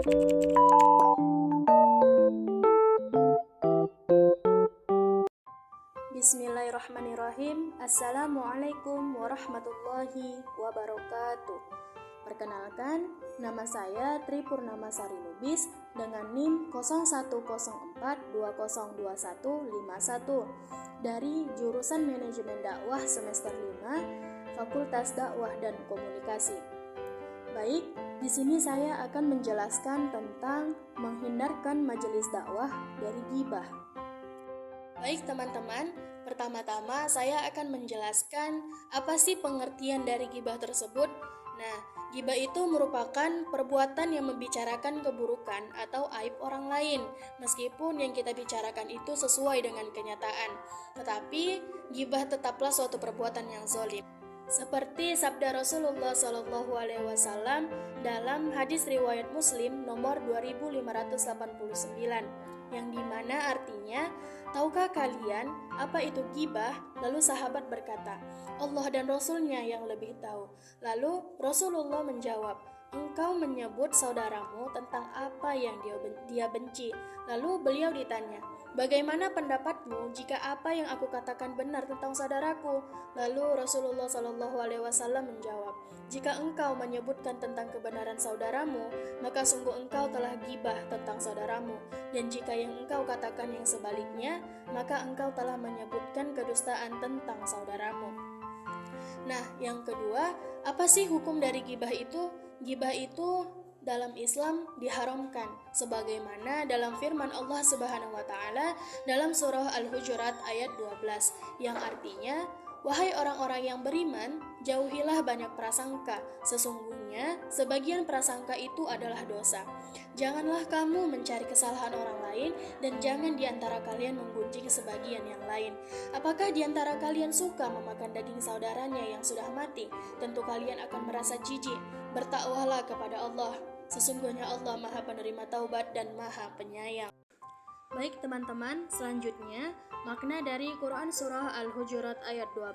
Bismillahirrahmanirrahim. Assalamualaikum warahmatullahi wabarakatuh. Perkenalkan, nama saya Tri Purnamasari Lubis dengan NIM 0104202151 dari jurusan Manajemen Dakwah semester 5, Fakultas Dakwah dan Komunikasi. Baik, di sini saya akan menjelaskan tentang menghindarkan majelis dakwah dari ghibah. Baik teman-teman, pertama-tama saya akan menjelaskan apa sih pengertian dari ghibah tersebut. Nah, ghibah itu merupakan perbuatan yang membicarakan keburukan atau aib orang lain, meskipun yang kita bicarakan itu sesuai dengan kenyataan. Tetapi, ghibah tetaplah suatu perbuatan yang zalim. Seperti sabda Rasulullah SAW dalam hadis riwayat Muslim nomor 2589, yang dimana artinya, tahukah kalian apa itu ghibah? Lalu sahabat berkata, Allah dan Rasulnya yang lebih tahu. Lalu Rasulullah menjawab, engkau menyebut saudaramu tentang apa yang dia benci. Lalu beliau ditanya, bagaimana pendapatmu jika apa yang aku katakan benar tentang saudaraku? Lalu Rasulullah SAW menjawab, jika engkau menyebutkan tentang kebenaran saudaramu, maka sungguh engkau telah ghibah tentang saudaramu. Dan jika yang engkau katakan yang sebaliknya, maka engkau telah menyebutkan kedustaan tentang saudaramu. Nah, yang kedua, apa sih hukum dari ghibah itu? Ghibah itu dalam Islam diharamkan, sebagaimana dalam firman Allah Subhanahu wa taala dalam surah Al-Hujurat ayat 12, yang artinya, wahai orang-orang yang beriman, jauhilah banyak prasangka, sesungguhnya sebagian prasangka itu adalah dosa. Janganlah kamu mencari kesalahan orang lain, dan jangan di antara kalian menggunjing sebagian yang lain. Apakah di antara kalian suka memakan daging saudaranya yang sudah mati? Tentu kalian akan merasa jijik. Bertakwalah kepada Allah. Sesungguhnya Allah Maha Penerima Taubat dan Maha Penyayang. Baik teman-teman, selanjutnya makna dari Quran Surah Al-Hujurat ayat 12.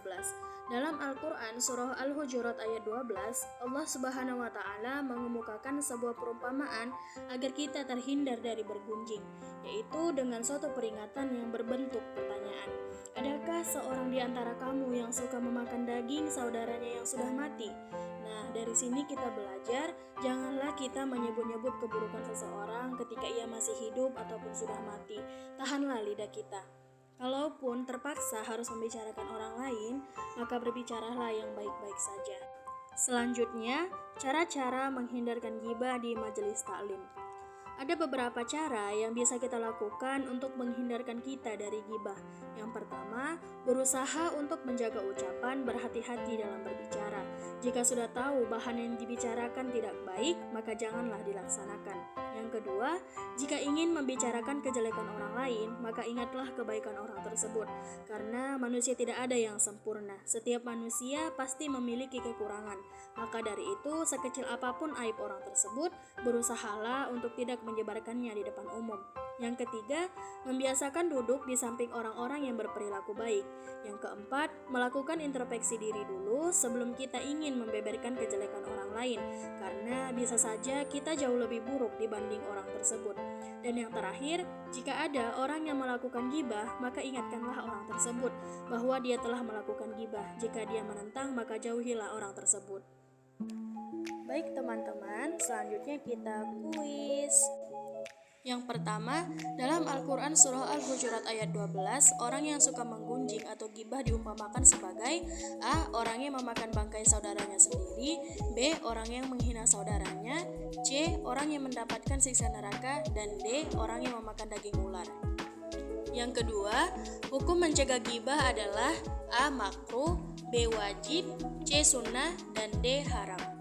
Dalam Al-Quran Surah Al-Hujurat ayat 12, Allah Subhanahu wa Ta'ala mengemukakan sebuah perumpamaan agar kita terhindar dari bergunjing, yaitu dengan suatu peringatan yang berbentuk pertanyaan. Adakah seorang di antara kamu yang suka memakan daging saudaranya yang sudah mati? Nah, dari sini kita belajar, janganlah kita menyebut-nyebut keburukan seseorang ketika ia masih hidup ataupun sudah mati. Tahanlah lidah kita. Kalaupun terpaksa harus membicarakan orang lain, maka berbicaralah yang baik-baik saja. Selanjutnya, cara-cara menghindarkan ghibah di majelis taklim. Ada beberapa cara yang bisa kita lakukan untuk menghindarkan kita dari ghibah. Yang pertama, berusaha untuk menjaga ucapan, berhati-hati dalam berbicara. Jika sudah tahu bahan yang dibicarakan tidak baik, maka janganlah dilaksanakan. Yang kedua, jika ingin membicarakan kejelekan orang lain, maka ingatlah kebaikan orang tersebut. Karena manusia tidak ada yang sempurna. Setiap manusia pasti memiliki kekurangan. Maka dari itu, sekecil apapun aib orang tersebut, berusahalah untuk tidak menyebarkannya di depan umum. Yang ketiga, membiasakan duduk di samping orang-orang yang berperilaku baik. Yang keempat, melakukan introspeksi diri dulu sebelum kita ingin membeberkan kejelekan orang lain, karena bisa saja kita jauh lebih buruk dibanding orang tersebut. Dan yang terakhir, jika ada orang yang melakukan ghibah, maka ingatkanlah orang tersebut bahwa dia telah melakukan ghibah. Jika dia menentang, maka jauhilah orang tersebut. Baik teman-teman, selanjutnya kita kuis. Yang pertama, dalam Al-Quran Surah Al-Hujurat ayat 12, orang yang suka menggunjing atau ghibah diumpamakan sebagai A. Orang yang memakan bangkai saudaranya sendiri, B. Orang yang menghina saudaranya, C. Orang yang mendapatkan siksa neraka, dan D. Orang yang memakan daging ular. Yang kedua, hukum mencegah ghibah adalah A. Makruh, B. Wajib, C. Sunnah, dan D. Haram.